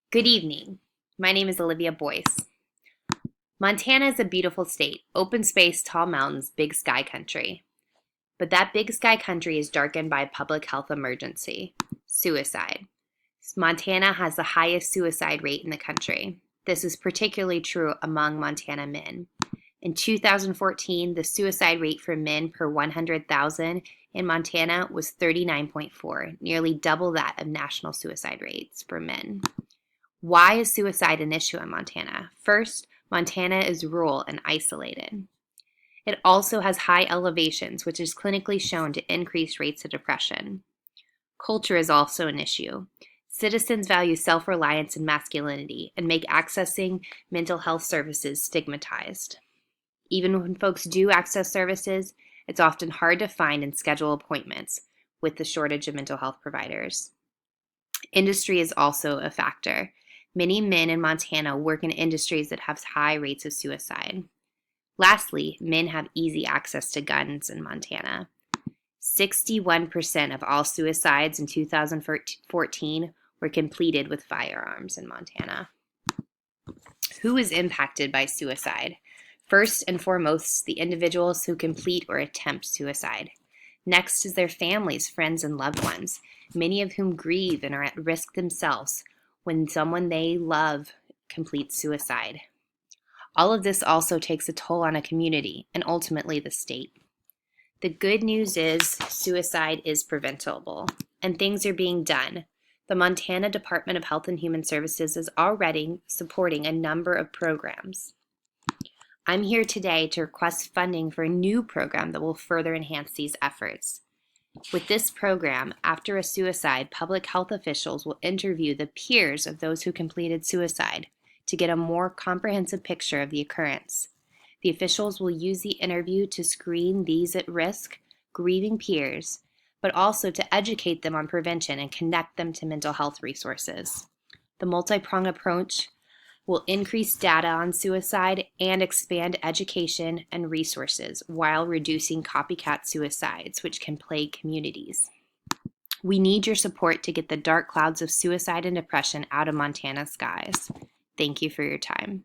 Good evening. My name is Olivia Boyce. Montana is a beautiful state, open space, tall mountains, big sky country. But that big sky country is darkened by a public health emergency, suicide. Montana has the highest suicide rate in the country. This is particularly true among Montana men. In 2014, the suicide rate for men per 100,000 in Montana was 39.4, nearly double that of national suicide rates for men. Why is suicide an issue in Montana? First, Montana is rural and isolated. It also has high elevations, which is clinically shown to increase rates of depression. Culture is also an issue. Citizens value self-reliance and masculinity and make accessing mental health services stigmatized. Even when folks do access services, it's often hard to find and schedule appointments with the shortage of mental health providers. Industry is also a factor. Many men in Montana work in industries that have high rates of suicide. Lastly, men have easy access to guns in Montana. 61% of all suicides in 2014 were completed with firearms in Montana. Who is impacted by suicide? First and foremost, the individuals who complete or attempt suicide. Next is their families, friends, and loved ones, many of whom grieve and are at risk themselves when someone they love completes suicide. All of this also takes a toll on a community and ultimately the state. The good news is suicide is preventable and things are being done. The Montana Department of Health and Human Services is already supporting a number of programs. I'm here today to request funding for a new program that will further enhance these efforts. With this program, after a suicide, public health officials will interview the peers of those who completed suicide to get a more comprehensive picture of the occurrence. The officials will use the interview to screen these at-risk, grieving peers, but also to educate them on prevention and connect them to mental health resources. The multi-pronged approach will increase data on suicide and expand education and resources while reducing copycat suicides, which can plague communities. We need your support to get the dark clouds of suicide and depression out of Montana's skies. Thank you for your time.